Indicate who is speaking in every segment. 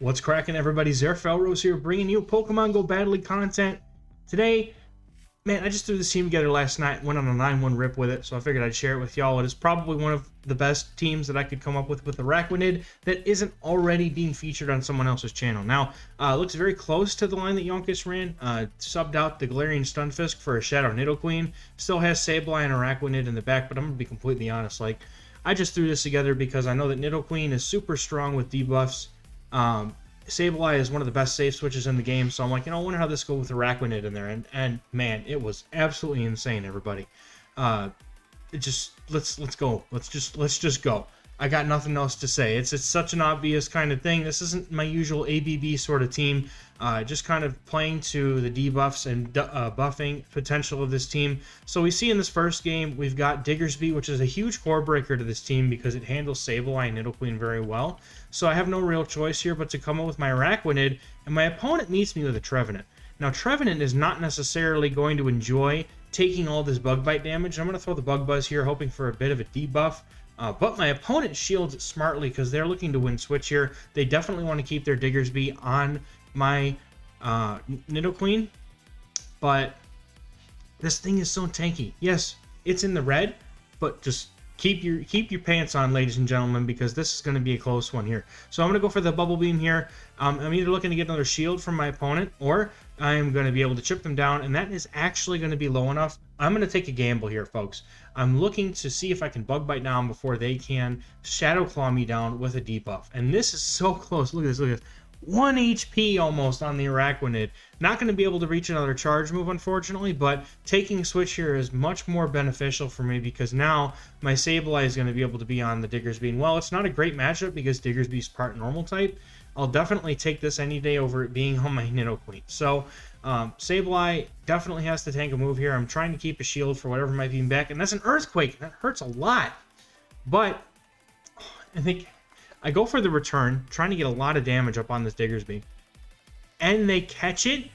Speaker 1: What's cracking, everybody? Felrose here, bringing you Pokemon Go Battle League content. Today, man, I just threw this team together last night, went on a 9-1 rip with it, so I figured I'd share it with y'all. It is probably one of the best teams that I could come up with Araquanid that isn't already being featured on someone else's channel. Now, looks very close to the line that Yonkis ran. Subbed out the Galarian Stunfisk for a Shadow Nidoqueen. Still has Sableye and Araquanid in the back, but I'm going to be completely honest. Like, I just threw this together because I know that Nidoqueen is super strong with debuffs. Sableye is one of the best safe switches in the game, so I'm like, I wonder how this goes with Araquanid in there, and man, it was absolutely insane, everybody. Let's go. Let's just go. I got nothing else to say. It's such an obvious kind of thing. This isn't my usual ABB sort of team. Just kind of playing to the debuffs and buffing potential of this team. So we see in this first game, we've got Diggersby, which is a huge core breaker to this team because it handles Sableye and Nidoqueen very well. So I have no real choice here but to come up with my Araquanid, and my opponent meets me with a Trevenant. Now, Trevenant is not necessarily going to enjoy taking all this Bug Bite damage. I'm going to throw the Bug Buzz here, hoping for a bit of a debuff. But my opponent shields it smartly because they're looking to win switch here. They definitely want to keep their Diggersby on my Nidoqueen. But this thing is so tanky. Yes, it's in the red, but just keep your pants on, ladies and gentlemen, because this is going to be a close one here. So I'm going to go for the Bubble Beam here. I'm either looking to get another shield from my opponent, or I am going to be able to chip them down, and that is actually going to be low enough. I'm going to take a gamble here, folks. I'm looking to see if I can Bug Bite down before they can Shadow Claw me down with a debuff. And this is so close. Look at this, look at this. 1 HP almost on the Araquanid. Not going to be able to reach another charge move, unfortunately, but taking switch here is much more beneficial for me because now my Sableye is going to be able to be on the Diggersby. And while it's not a great matchup because Diggersby is part normal type, I'll definitely take this any day over it being on my Nidoqueen. So, Sableye definitely has to tank a move here. I'm trying to keep a shield for whatever might be back, and that's an Earthquake. That hurts a lot. But I think I go for the return, trying to get a lot of damage up on this Diggersby. And they catch it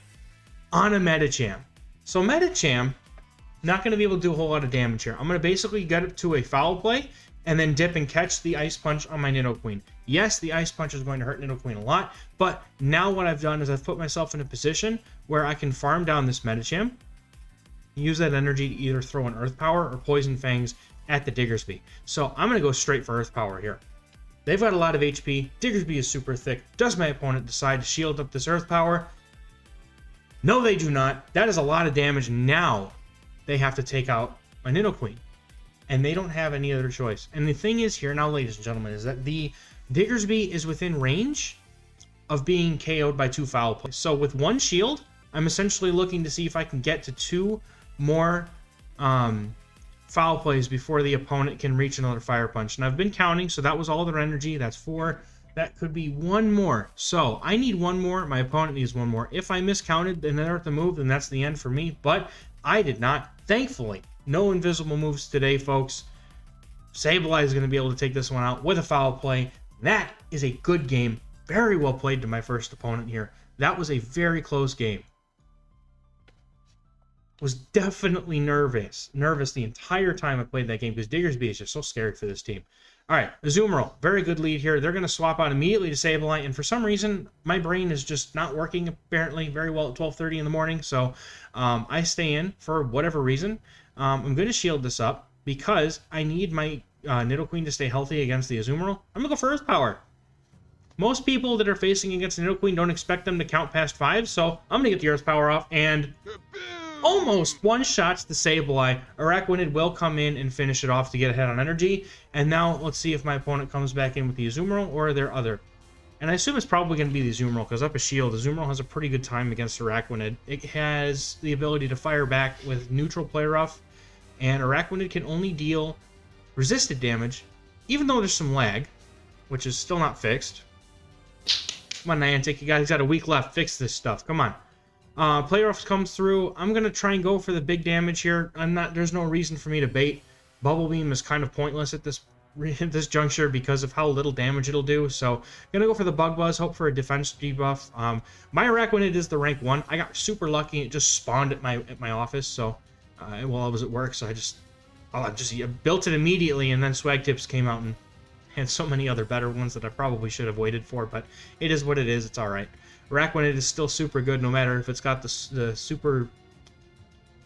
Speaker 1: on a Medicham. So Medicham, not going to be able to do a whole lot of damage here. I'm going to basically get it to a foul play, and then dip and catch the Ice Punch on my Nidoqueen. Yes, the Ice Punch is going to hurt Nidoqueen a lot, but now what I've done is I've put myself in a position where I can farm down this Medicham, use that energy to either throw an Earth Power or Poison Fangs at the Diggersby. So I'm going to go straight for Earth Power here. They've got a lot of HP. Diggersby is super thick. Does my opponent decide to shield up this Earth Power? No, they do not. That is a lot of damage. Now they have to take out my Nidoqueen. And they don't have any other choice. And the thing is here now, ladies and gentlemen, is that the Diggersby is within range of being KO'd by 2 foul plays. So with 1 shield, I'm essentially looking to see if I can get to 2 more foul plays before the opponent can reach another Fire Punch. And I've been counting, so that was all their energy. That's 4. That could be 1 more. So I need 1 more. My opponent needs 1 more. If I miscounted and they're at the move, then that's the end for me. But I did not. Thankfully, no invisible moves today, folks. Sableye is going to be able to take this one out with a foul play. That is a good game. Very well played to my first opponent here. That was a very close game. Was definitely nervous the entire time I played that game because Diggersby is just so scary for this team. All right, Azumarill, very good lead here. They're going to swap out immediately to Sableye, and for some reason, my brain is just not working apparently very well at 12:30 in the morning, so I stay in for whatever reason. I'm going to shield this up because I need my Nidoqueen to stay healthy against the Azumarill. I'm going to go for Earth Power. Most people that are facing against the Nidoqueen don't expect them to count past 5, so I'm going to get the Earth Power off and almost one-shots the Sableye. Araquanid will come in and finish it off to get ahead on energy. And now let's see if my opponent comes back in with the Azumarill or their other. And I assume it's probably going to be the Azumarill because up a shield, Azumarill has a pretty good time against Araquanid. It has the ability to fire back with neutral play rough, and Araquanid can only deal resisted damage, even though there's some lag, which is still not fixed. Come on, Niantic, you guys got a week left. Fix this stuff. Come on. Play rough comes through. I'm going to try and go for the big damage here. There's no reason for me to bait. Bubble Beam is kind of pointless at this juncture because of how little damage it'll do. So, gonna go for the Bug Buzz, hope for a defense debuff. My Araquanid is the rank 1. I got super lucky. It just spawned at my office, so while I was at work, so I just built it immediately, and then Swag Tips came out and and so many other better ones that I probably should have waited for, but it is what it is. It's alright. Araquanid is still super good, no matter if it's got the super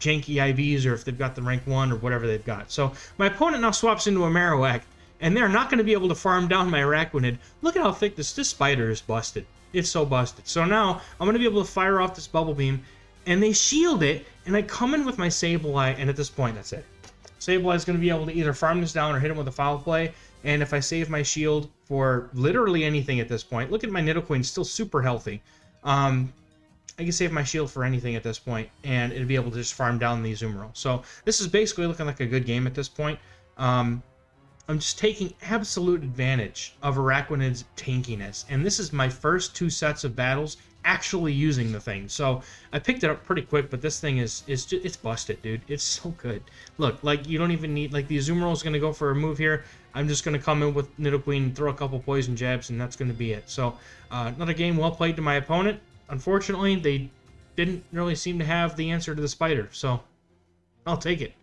Speaker 1: janky IVs or if they've got the rank 1 or whatever they've got. So my opponent now swaps into a Marowak, and they're not going to be able to farm down my Araquanid. Look at how thick this spider is busted. It's so busted. So now I'm going to be able to fire off this Bubble Beam, and they shield it, and I come in with my Sableye, and at this point, that's it. Sableye is going to be able to either farm this down or hit him with a Foul Play, and if I save my shield for literally anything at this point, look at my Nidoqueen, still super healthy. I can save my shield for anything at this point, and it'll be able to just farm down the Azumarill. So this is basically looking like a good game at this point. I'm just taking absolute advantage of Araquanid's tankiness, and this is my first 2 sets of battles actually using the thing. So I picked it up pretty quick, but this thing is just, it's busted, dude. It's so good. Look, like, you don't even need, like, the Azumarill is going to go for a move here. I'm just going to come in with Nidoqueen, throw a couple poison jabs, and that's going to be it. So another game well played to my opponent. Unfortunately, they didn't really seem to have the answer to the spider, so I'll take it.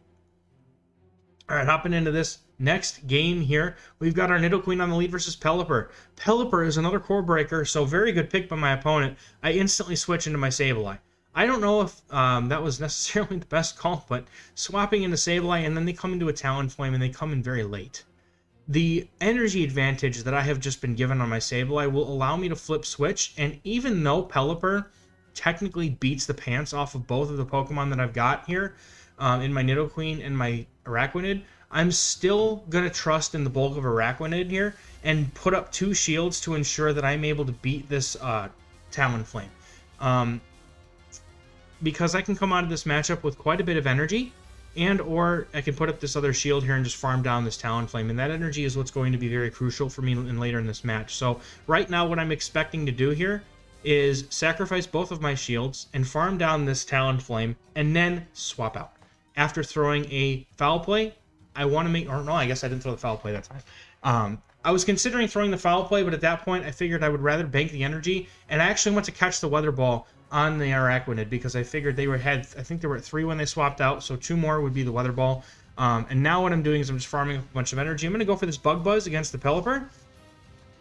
Speaker 1: Alright, hopping into this next game here, we've got our Nidoqueen on the lead versus Pelipper. Pelipper is another core breaker, so very good pick by my opponent. I instantly switch into my Sableye. I don't know if that was necessarily the best call, but swapping into Sableye, and then they come into a Talonflame, and they come in very late. The energy advantage that I have just been given on my Sableye will allow me to flip switch, and even though Pelipper technically beats the pants off of both of the Pokemon that I've got here, in my Nidoqueen and my Araquanid, I'm still going to trust in the bulk of Araquanid here and put up 2 shields to ensure that I'm able to beat this Talonflame. Because I can come out of this matchup with quite a bit of energy, and or I can put up this other shield here and just farm down this Talonflame, and that energy is what's going to be very crucial for me later in this match. So right now what I'm expecting to do here is sacrifice both of my shields and farm down this Talonflame and then swap out. After throwing a Foul Play, I want to make, or no, I guess I didn't throw the Foul Play that time. I was considering throwing the Foul Play, but at that point I figured I would rather bank the energy, and I actually went to catch the Weather Ball on the Araquanid because I figured I think they were at 3 when they swapped out, so 2 more would be the Weather Ball. And now what I'm doing is I'm just farming up a bunch of energy. I'm going to go for this Bug Buzz against the Pelipper,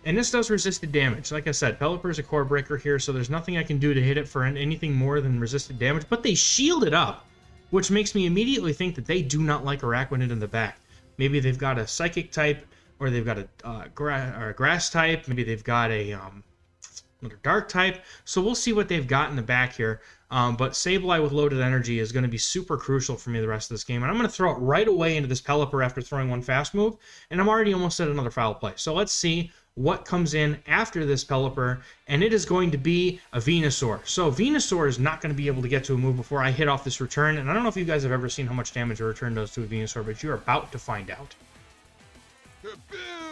Speaker 1: and this does resisted damage. Like I said, Pelipper is a core breaker here, so there's nothing I can do to hit it for anything more than resisted damage, but they shield it up, which makes me immediately think that they do not like Araquanid in the back. Maybe they've got a Psychic type, or they've got a Grass type, maybe they've got a another Dark type, so we'll see what they've got in the back here. But Sableye with loaded energy is going to be super crucial for me the rest of this game, and I'm going to throw it right away into this Pelipper after throwing 1 fast move, and I'm already almost at another Foul Play. So let's see what comes in after this Pelipper, and it is going to be a Venusaur. So Venusaur is not going to be able to get to a move before I hit off this return, and I don't know if you guys have ever seen how much damage a return does to a Venusaur, but you're about to find out.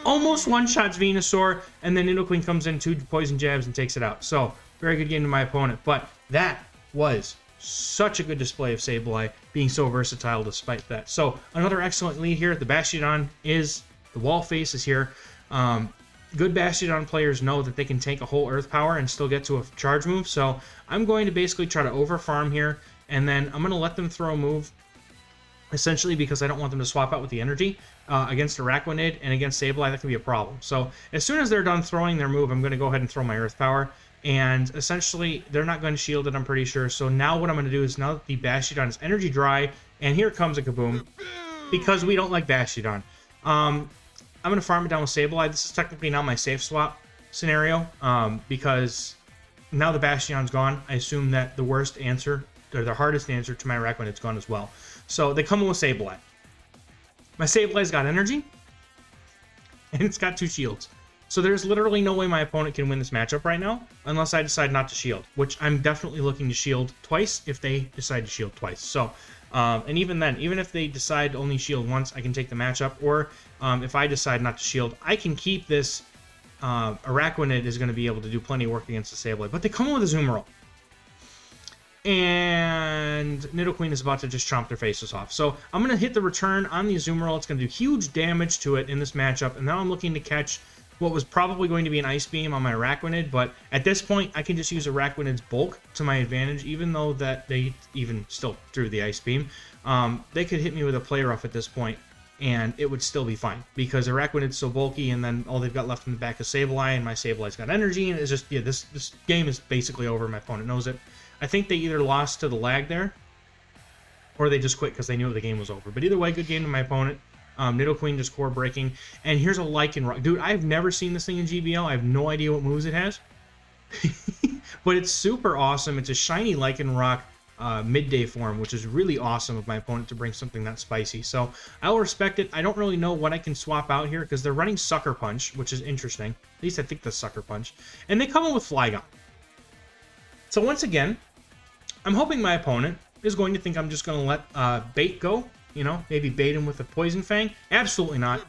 Speaker 1: Almost one-shots Venusaur, and then Nidoqueen comes in, 2 poison jabs, and takes it out. So, very good game to my opponent, but that was such a good display of Sableye being so versatile despite that. So, another excellent lead here. The Bastiodon is, the wall face is here. Good Bastiodon players know that they can take a whole Earth Power and still get to a charge move, so I'm going to basically try to overfarm here, and then I'm going to let them throw a move, essentially because I don't want them to swap out with the energy. Against Araquanid and against Sableye, that can be a problem. So as soon as they're done throwing their move, I'm going to go ahead and throw my Earth Power, and essentially they're not going to shield it, I'm pretty sure. So now what I'm going to do is, now that the Bastiodon is energy dry, and here comes a Kaboom, because we don't like Bastiodon. I'm going to farm it down with Sableye. This is technically now my safe swap scenario, because now the Bastiodon's gone. I assume that the worst answer, or the hardest answer to my Araquanid's gone as well. So they come in with Sableye. My Sableye's got energy, and it's got 2 shields. So there's literally no way my opponent can win this matchup right now, unless I decide not to shield, which I'm definitely looking to shield twice if they decide to shield twice. So, and even then, even if they decide to only shield once, I can take the matchup, or if I decide not to shield, I can keep this. Araquanid is going to be able to do plenty of work against the Sableye, but they come in with Azumarill. And Nidoqueen is about to just chomp their faces off. So I'm going to hit the return on the Azumarill. It's going to do huge damage to it in this matchup, and now I'm looking to catch what was probably going to be an Ice Beam on my Araquanid, but at this point, I can just use Araquanid's bulk to my advantage, even though that they even still threw the Ice Beam. They could hit me with a Play Rough at this point, and it would still be fine because Araquanid's so bulky, and then all they've got left in the back is Sableye, and my Sableye's got energy, and it's just, yeah, this game is basically over. My opponent knows it. I think they either lost to the lag there, or they just quit because they knew the game was over. But either way, good game to my opponent. Nidoqueen just core breaking, and here's a Lycanroc. Dude, I've never seen this thing in GBL. I have no idea what moves it has. But it's super awesome. It's a shiny Lycanroc midday form, which is really awesome of my opponent to bring something that spicy. So I'll respect it. I don't really know what I can swap out here because they're running Sucker Punch, which is interesting. At least I think that's Sucker Punch. And they come in with Flygon. So once again, I'm hoping my opponent is going to think I'm just going to let bait go. You know, maybe bait him with a Poison Fang. Absolutely not.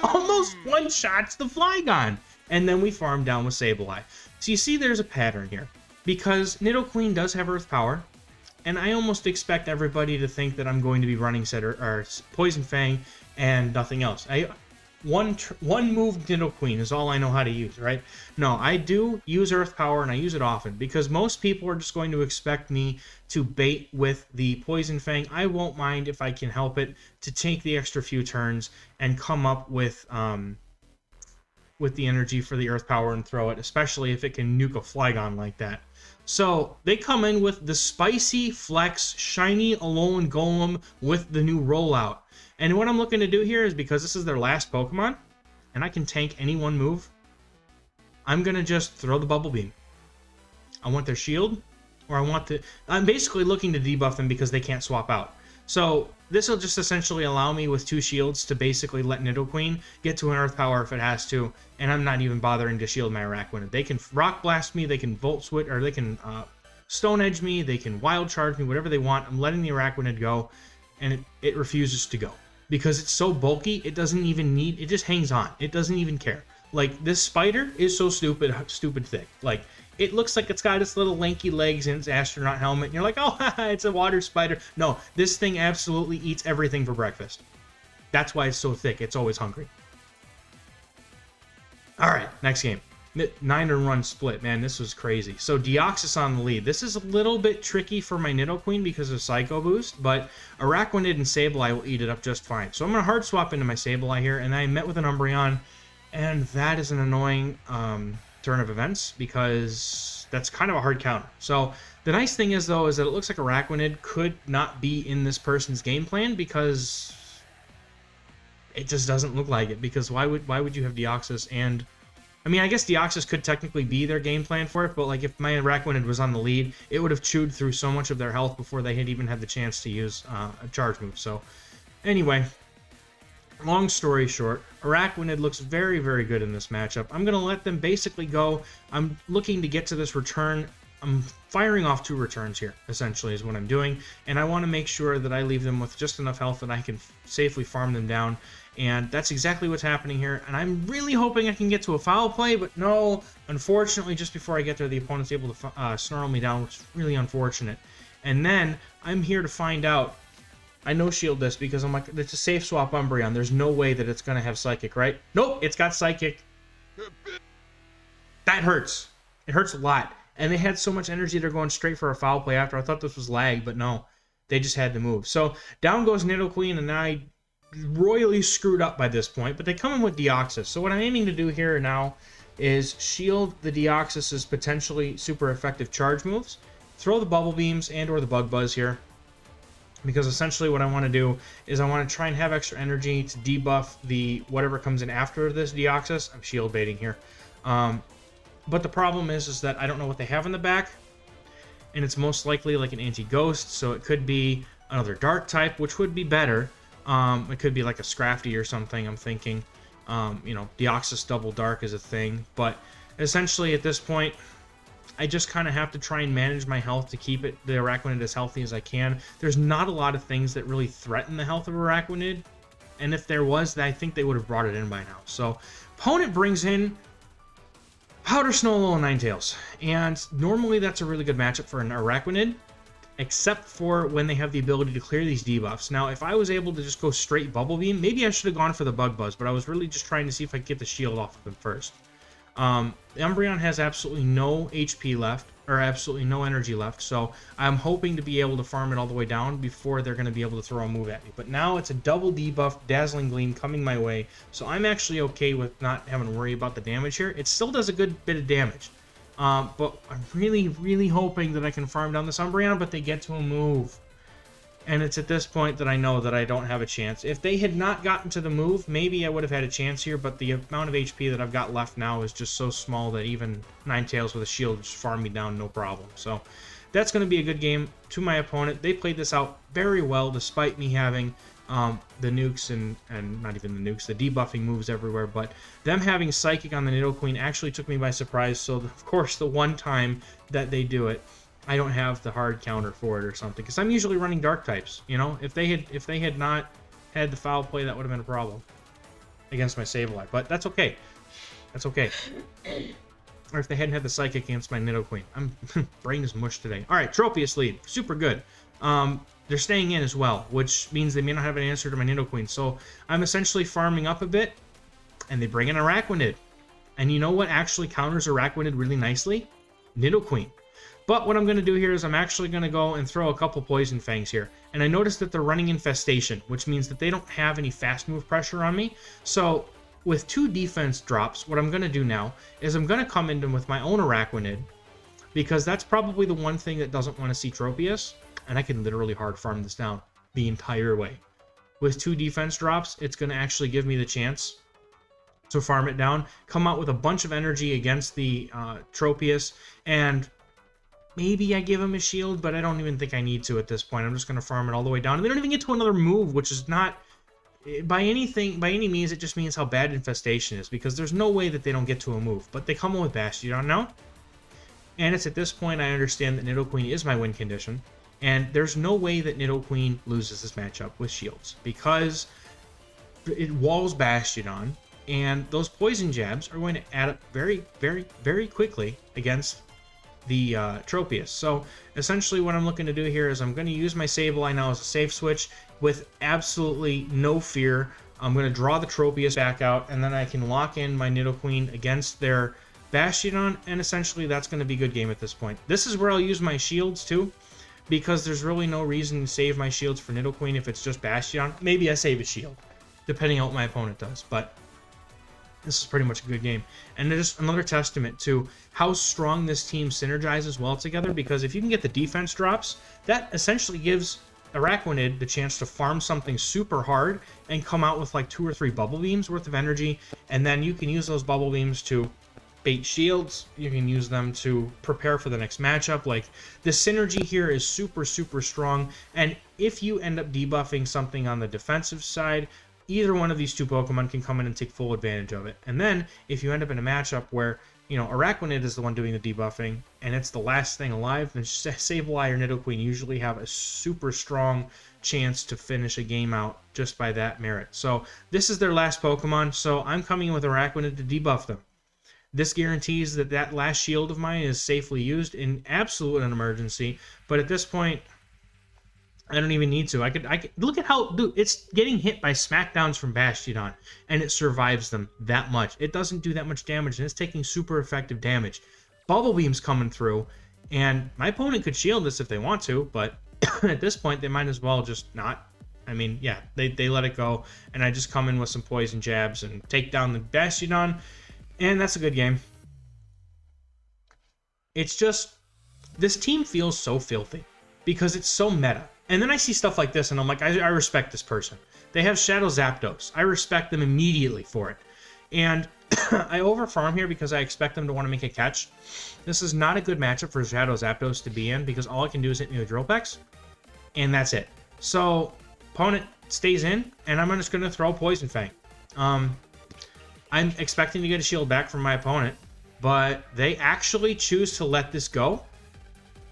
Speaker 1: Almost one-shots the Flygon. And then we farm down with Sableye. So you see there's a pattern here. Because Nidoqueen does have Earth Power, and I almost expect everybody to think that I'm going to be running or Poison Fang and nothing else. One move Nidoqueen is all I know how to use, right? No, I do use Earth Power, and I use it often, because most people are just going to expect me to bait with the Poison Fang. I won't mind if I can help it to take the extra few turns and come up with the energy for the Earth Power and throw it, especially if it can nuke a Flygon like that. So they come in with the Spicy Flex Shiny Alolan Golem with the new rollout. And what I'm looking to do here is, because this is their last Pokemon, and I can tank any one move, I'm going to just throw the Bubble Beam. I want their shield, or I'm basically looking to debuff them because they can't swap out. So this will just essentially allow me with 2 shields to basically let Nidoqueen get to an Earth Power if it has to, and I'm not even bothering to shield my Araquanid. They can Rock Blast me, they can Volt Switch, or they can Stone Edge me, they can Wild Charge me, whatever they want. I'm letting the Araquanid go, and it refuses to go. Because it's so bulky, it doesn't even need, it just hangs on. It doesn't even care. Like, this spider is so stupid thick. Like, it looks like it's got its little lanky legs and its astronaut helmet, and you're like, oh, haha, it's a water spider. No, this thing absolutely eats everything for breakfast. That's why it's so thick. It's always hungry. All right, next game. 9-run split. Man, this was crazy. So Deoxys on the lead. This is a little bit tricky for my Nidoqueen because of Psycho Boost, but Araquanid and Sableye will eat it up just fine. So I'm going to hard swap into my Sableye here, and I met with an Umbreon, and that is an annoying turn of events because that's kind of a hard counter. So the nice thing is, though, is that it looks like Araquanid could not be in this person's game plan because it just doesn't look like it. Because why would you have Deoxys and... I mean, I guess Deoxys could technically be their game plan for it, but like if my Araquanid was on the lead, it would have chewed through so much of their health before they had even had the chance to use a charge move. So anyway, long story short, Araquanid looks very, very good in this matchup. I'm going to let them basically go. I'm looking to get to this return. I'm firing off 2 returns here, essentially, is what I'm doing. And I want to make sure that I leave them with just enough health that I can safely farm them down. And that's exactly what's happening here. And I'm really hoping I can get to a foul play, but no. Unfortunately, just before I get there, the opponent's able to snarl me down, which is really unfortunate. And then I'm here to find out. I no-shield this because I'm like, it's a safe swap Umbreon. There's no way that it's going to have Psychic, right? Nope, it's got Psychic. That hurts. It hurts a lot. And they had so much energy, they're going straight for a foul play after. I thought this was lag, but no. They just had to move. So down goes Nidoqueen, and I royally screwed up by this point, but they come in with Deoxys. So what I'm aiming to do here now is shield the Deoxys' potentially super effective charge moves, throw the Bubble Beams and or the Bug Buzz here, because essentially what I want to do is I want to try and have extra energy to debuff the whatever comes in after this Deoxys. I'm shield baiting here. But the problem is that I don't know what they have in the back, and it's most likely like an anti-ghost, so it could be another dark type, which would be better. It could be like a Scrafty or something, I'm thinking. You know, Deoxys double dark is a thing, but essentially at this point, I just kind of have to try and manage my health to keep the Araquanid as healthy as I can. There's not a lot of things that really threaten the health of Araquanid, and if there was, I think they would have brought it in by now. So, opponent brings in Powder Snow Alolan Ninetales, and normally that's a really good matchup for an Araquanid, except for when they have the ability to clear these debuffs. Now, if I was able to just go straight Bubble Beam, maybe I should have gone for the Bug Buzz, but I was really just trying to see if I could get the shield off of him first. The Umbreon has absolutely no HP left, or absolutely no energy left. So I'm hoping to be able to farm it all the way down before they're going to be able to throw a move at me. But now it's a double debuff, Dazzling Gleam coming my way. So I'm actually okay with not having to worry about the damage here. It still does a good bit of damage. But I'm really, really hoping that I can farm down this Umbreon, but they get to a move. And it's at this point that I know that I don't have a chance. If they had not gotten to the move, maybe I would have had a chance here, but the amount of HP that I've got left now is just so small that even Ninetales with a shield just farm me down no problem. So that's going to be a good game to my opponent. They played this out very well despite me having the nukes and not even the nukes, the debuffing moves everywhere, but them having Psychic on the Nidoqueen actually took me by surprise. So of course the one time that they do it, I don't have the hard counter for it or something, because I'm usually running dark types. You know, if they had not had the foul play, that would have been a problem against my Sableye. But that's okay. That's okay. Or if they hadn't had the Psychic against my Nidoqueen. I'm brain is mush today. All right, Tropius lead, super good. They're staying in as well, which means they may not have an answer to my Nidoqueen. So I'm essentially farming up a bit, and they bring in Araquanid. And you know what actually counters Araquanid really nicely? Nidoqueen. But what I'm going to do here is I'm actually going to go and throw a couple Poison Fangs here. And I noticed that they're running Infestation, which means that they don't have any fast move pressure on me. So with 2 defense drops, what I'm going to do now is I'm going to come in with my own Araquanid, because that's probably the one thing that doesn't want to see Tropius. And I can literally hard farm this down the entire way. With 2 defense drops, it's going to actually give me the chance to farm it down, come out with a bunch of energy against the Tropius, and maybe I give him a shield, but I don't even think I need to at this point. I'm just going to farm it all the way down. And they don't even get to another move, which is not, by any means, it just means how bad Infestation is, because there's no way that they don't get to a move. But they come in with Bastiodon now. And it's at this point I understand that Nidoqueen is my win condition. And there's no way that Nidoqueen loses this matchup with shields, because it walls Bastiodon, and those poison jabs are going to add up very, very, very quickly against the Tropius. So essentially what I'm looking to do here is I'm going to use my Sableye now as a safe switch with absolutely no fear. I'm going to draw the Tropius back out, and then I can lock in my Nidoqueen against their Bastiodon, and essentially that's going to be a good game at this point. This is where I'll use my shields too, because there's really no reason to save my shields for Nidoqueen if it's just Bastiodon. Maybe I save a shield, depending on what my opponent does, but this is pretty much a good game. And just another testament to how strong this team synergizes well together, because if you can get the defense drops, that essentially gives Araquanid the chance to farm something super hard and come out with like 2 or 3 Bubble Beams worth of energy, and then you can use those Bubble Beams to bait shields, you can use them to prepare for the next matchup. Like, the synergy here is super, super strong, and if you end up debuffing something on the defensive side, either one of these 2 Pokemon can come in and take full advantage of it. And then, if you end up in a matchup where, you know, Araquanid is the one doing the debuffing, and it's the last thing alive, then Sableye or Nidoqueen usually have a super strong chance to finish a game out just by that merit. So, this is their last Pokemon, so I'm coming in with Araquanid to debuff them. This guarantees that that last shield of mine is safely used in absolute an emergency, but at this point, I don't even need to. I could look at how, dude, it's getting hit by smackdowns from Bastiodon, and it survives them that much. It doesn't do that much damage, and it's taking super effective damage. Bubble Beam's coming through, and my opponent could shield this if they want to, but at this point, they might as well just not. I mean, yeah, they let it go, and I just come in with some poison jabs and take down the Bastiodon, and that's a good game. It's just, this team feels so filthy because it's so meta. And then I see stuff like this, and I'm like, I respect this person. They have Shadow Zapdos. I respect them immediately for it. And I overfarm here because I expect them to want to make a catch. This is not a good matchup for Shadow Zapdos to be in, because all I can do is hit me with Drillpex, and that's it. So, opponent stays in, and I'm just going to throw Poison Fang. I'm expecting to get a shield back from my opponent, but they actually choose to let this go.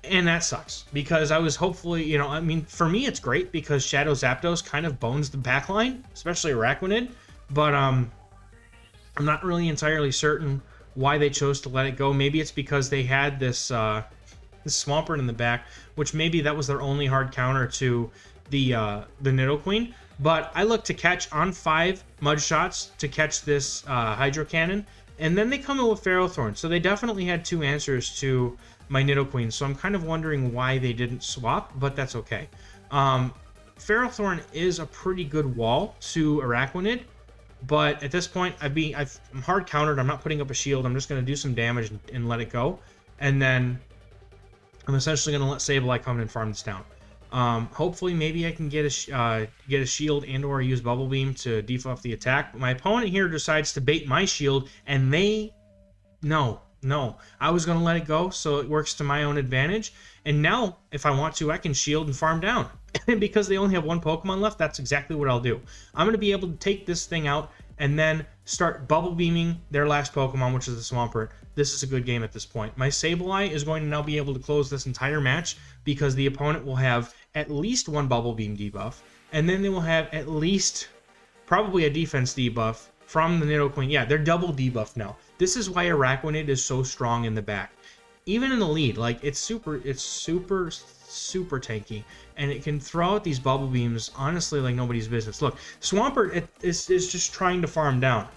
Speaker 1: And that sucks, because I was hopefully, you know, I mean, for me it's great because Shadow Zapdos kind of bones the backline, especially Araquanid, but I'm not really entirely certain why they chose to let it go. Maybe it's because they had this Swampert in the back, which maybe that was their only hard counter to the Nidoqueen. But I look to catch on 5 Mud Shots to catch this Hydro Cannon, and then they come in with Ferrothorn. So they definitely had 2 answers to my Nidoqueen. So I'm kind of wondering why they didn't swap, but that's okay. Ferrothorn is a pretty good wall to Araquanid, but at this point, I'm hard countered. I'm not putting up a shield. I'm just going to do some damage and let it go. And then I'm essentially going to let Sableye come in and farm this down. Hopefully, maybe I can get a shield and or use Bubble Beam to debuff the attack. But my opponent here decides to bait my shield, and no. I was going to let it go, so it works to my own advantage. And now, if I want to, I can shield and farm down. And because they only have one Pokemon left, that's exactly what I'll do. I'm going to be able to take this thing out and then start Bubble Beaming their last Pokemon, which is the Swampert. This is a good game at this point. My Sableye is going to now be able to close this entire match because the opponent will have at least one Bubble Beam debuff, and then they will have at least probably a defense debuff from the Nidoqueen. Yeah, they're double debuffed now. This is why Araquanid is so strong in the back. Even in the lead, like it's super tanky, and it can throw out these Bubble Beams honestly like nobody's business. Look, Swampert is just trying to farm down.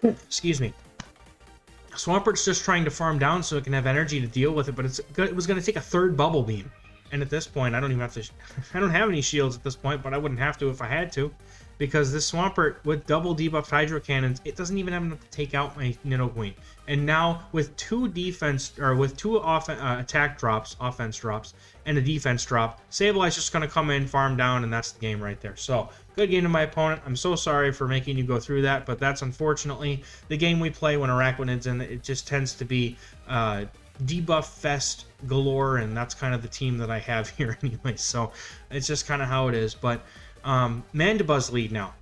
Speaker 1: Excuse me. Swampert's just trying to farm down so it can have energy to deal with it, but it was going to take a third Bubble Beam. And at this point, I don't even have to... I don't have any shields at this point, but I wouldn't have to if I had to. Because this Swampert, with double debuffed Hydro Cannons, it doesn't even have enough to take out my Nidoqueen. And now, with two attack drops, offense drops, and a defense drop, Sableye's just going to come in, farm down, and that's the game right there. So, good game to my opponent. I'm so sorry for making you go through that, but that's unfortunately the game we play when Araquanid's in. It just tends to be debuff fest galore, and that's kind of the team that I have here anyway. So, it's just kind of how it is. But Mandibuzz lead now.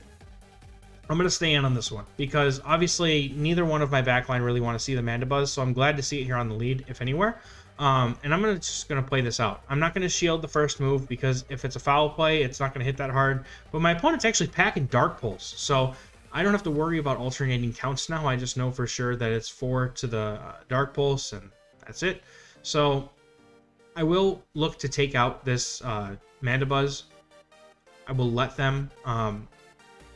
Speaker 1: I'm going to stay in on this one because obviously neither one of my backline really want to see the Mandibuzz, so I'm glad to see it here on the lead, if anywhere. And I'm just going to play this out. I'm not going to shield the first move because if it's a foul play, it's not going to hit that hard. But my opponent's actually packing Dark Pulse, so I don't have to worry about alternating counts now. I just know for sure that it's 4 to the Dark Pulse, and that's it. So I will look to take out this Mandibuzz. I will let them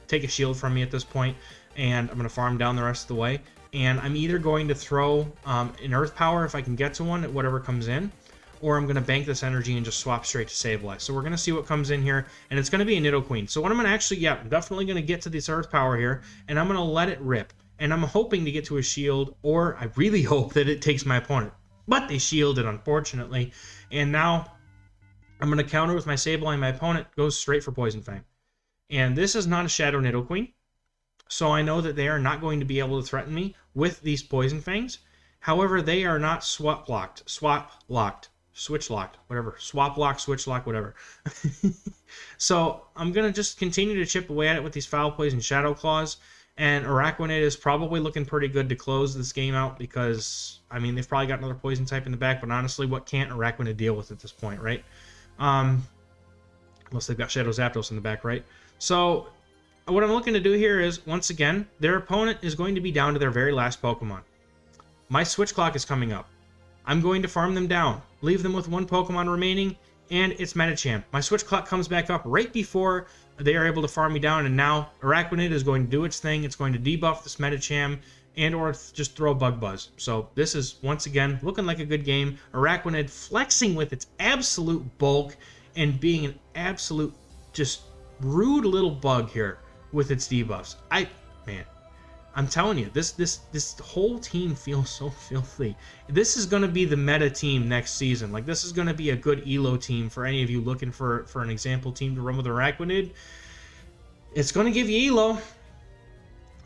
Speaker 1: take a shield from me at this point, and I'm going to farm down the rest of the way. And I'm either going to throw an Earth Power if I can get to one at whatever comes in, or I'm going to bank this energy and just swap straight to Sableye. So we're going to see what comes in here, and it's going to be a Nidoqueen. So what I'm going to actually, I'm definitely going to get to this Earth Power here, and I'm going to let it rip. And I'm hoping to get to a shield, or I really hope that it takes my opponent. But they shielded, unfortunately. And now I'm going to counter with my Sableye, and my opponent goes straight for Poison Fang. And this is not a Shadow Nidoqueen, so I know that they are not going to be able to threaten me with these Poison Fangs. However, they are not switch locked, whatever. Swap lock, switch lock, whatever. So I'm going to just continue to chip away at it with these Foul Poison Shadow Claws. And Araquanid is probably looking pretty good to close this game out because, I mean, they've probably got another Poison type in the back, but honestly, what can't Araquanid deal with at this point, right? Unless they've got Shadow Zapdos in the back, right? So what I'm looking to do here is, once again, their opponent is going to be down to their very last Pokemon. My Switch Clock is coming up. I'm going to farm them down, leave them with one Pokemon remaining, and it's Medicham. My Switch Clock comes back up right before they are able to farm me down, and now Araquanid is going to do its thing. It's going to debuff this Medicham and or just throw Bug Buzz. So this is, once again, looking like a good game. Araquanid flexing with its absolute bulk and being an absolute just rude little bug here with its debuffs. Man, I'm telling you, this whole team feels so filthy. This is going to be the meta team next season. Like, this is going to be a good ELO team for any of you looking for an example team to run with Araquanid. It's going to give you ELO.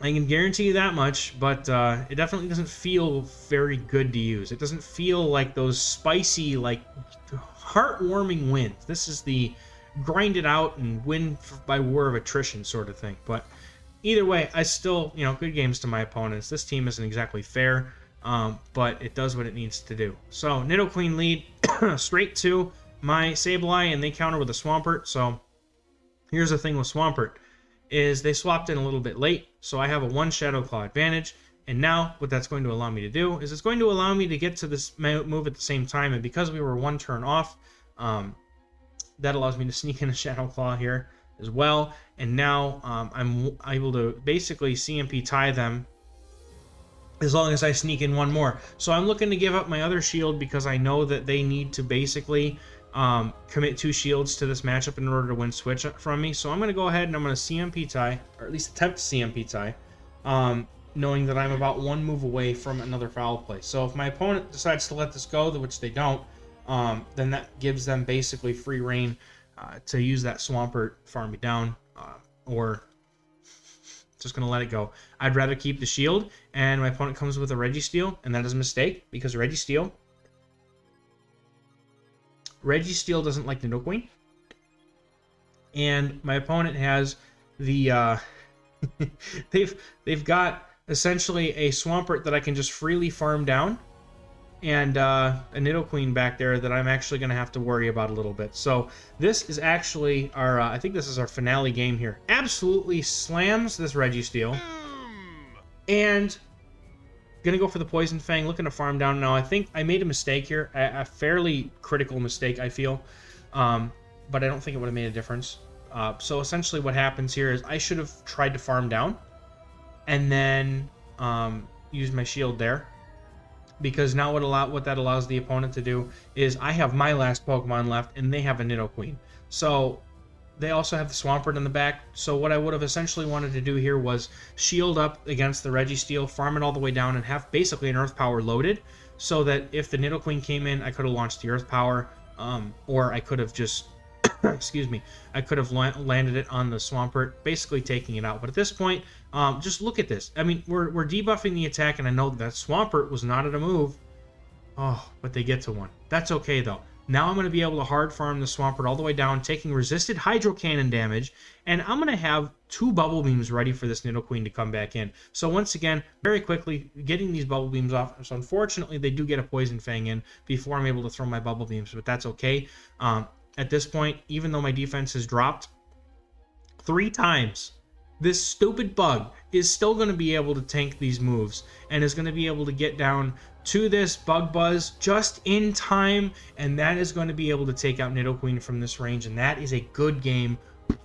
Speaker 1: I can guarantee you that much, but it definitely doesn't feel very good to use. It doesn't feel like those spicy, like, heartwarming wins. This is the grind it out and win by war of attrition sort of thing. But either way, I still, good games to my opponents. This team isn't exactly fair, but it does what it needs to do. So, Nidoqueen lead straight to my Sableye, and they counter with a Swampert. So, here's the thing with Swampert, is they swapped in a little bit late, so I have a 1 Shadow Claw advantage. And now, what that's going to allow me to do is it's going to allow me to get to this move at the same time, and because we were 1 turn off, that allows me to sneak in a Shadow Claw here as well. And now I'm able to basically CMP tie them as long as I sneak in one more. So I'm looking to give up my other shield because I know that they need to basically commit 2 shields to this matchup in order to win switch from me. So I'm going to go ahead and I'm going to CMP tie, or at least attempt to CMP tie, knowing that I'm about 1 move away from another foul play. So if my opponent decides to let this go, which they don't, then that gives them basically free reign to use that Swampert, farm me down, or just going to let it go. I'd rather keep the shield, and my opponent comes with a Registeel, and that is a mistake, because Registeel doesn't like the Nidoqueen, and my opponent has the they've got essentially a Swampert that I can just freely farm down, and a Nidoqueen back there that I'm actually going to have to worry about a little bit. So this is actually our, I think this is our finale game here. Absolutely slams this Registeel, and gonna go for the Poison Fang, looking to farm down. Now I think I made a mistake here, a fairly critical mistake, I feel, but I don't think it would have made a difference. So essentially what happens here is I should have tried to farm down and then use my shield there, because now what that allows the opponent to do is I have my last Pokemon left and they have a Nidoqueen. So they also have the Swampert in the back. So what I would have essentially wanted to do here was shield up against the Registeel, farm it all the way down, and have basically an Earth Power loaded, so that if the Nidoqueen came in, I could have launched the Earth Power, or I could have just excuse me, I could have landed it on the Swampert, basically taking it out. But at this point, just look at this. I mean, we're debuffing the attack, and I know that Swampert was not at a move. Oh, but they get to one. That's okay, though. Now I'm going to be able to hard farm the Swampert all the way down, taking resisted Hydro Cannon damage, and I'm going to have 2 Bubble Beams ready for this Nidoqueen to come back in. So once again, very quickly, getting these Bubble Beams off. So unfortunately, they do get a Poison Fang in before I'm able to throw my Bubble Beams, but that's okay. At this point, even though my defense has dropped 3 times, this stupid bug is still going to be able to tank these moves and is going to be able to get down to this Bug Buzz just in time, and that is going to be able to take out Nidoqueen from this range, and that is a good game.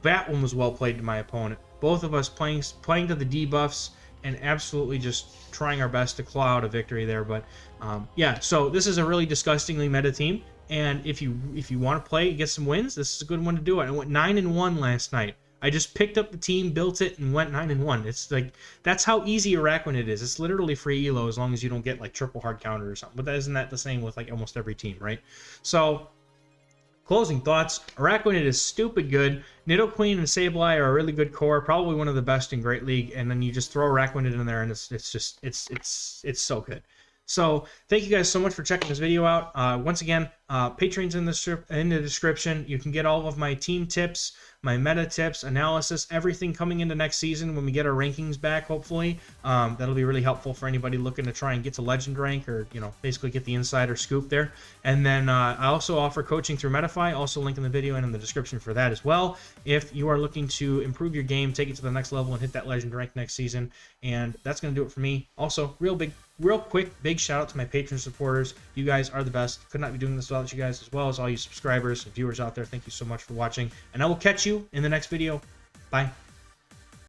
Speaker 1: That one was well played to my opponent. Both of us playing to the debuffs and absolutely just trying our best to claw out a victory there. But yeah, so this is a really disgustingly meta team, and if you want to play, get some wins, this is a good one to do it. I went 9-1 last night. I just picked up the team, built it, and went 9-1. It's like, that's how easy Araquanid is. It's literally free elo as long as you don't get like triple hard counter or something. But isn't that the same with like almost every team, right? So, closing thoughts, Araquanid is stupid good. Nidoqueen and Sableye are a really good core, probably one of the best in Great League. And then you just throw Araquanid in there, and it's so good. So thank you guys so much for checking this video out. Once again, Patreon's in the description. You can get all of my team tips, my meta tips, analysis, everything coming into next season when we get our rankings back, hopefully. That'll be really helpful for anybody looking to try and get to legend rank, or, you know, basically get the insider scoop there. And then I also offer coaching through Metafy, also link in the video and in the description for that as well. If you are looking to improve your game, take it to the next level, and hit that legend rank next season. And that's going to do it for me. Also, real quick, big shout out to my Patreon supporters. You guys are the best. Could not be doing this without you guys, as well as all you subscribers and viewers out there. Thank you so much for watching, and I will catch you in the next video. Bye.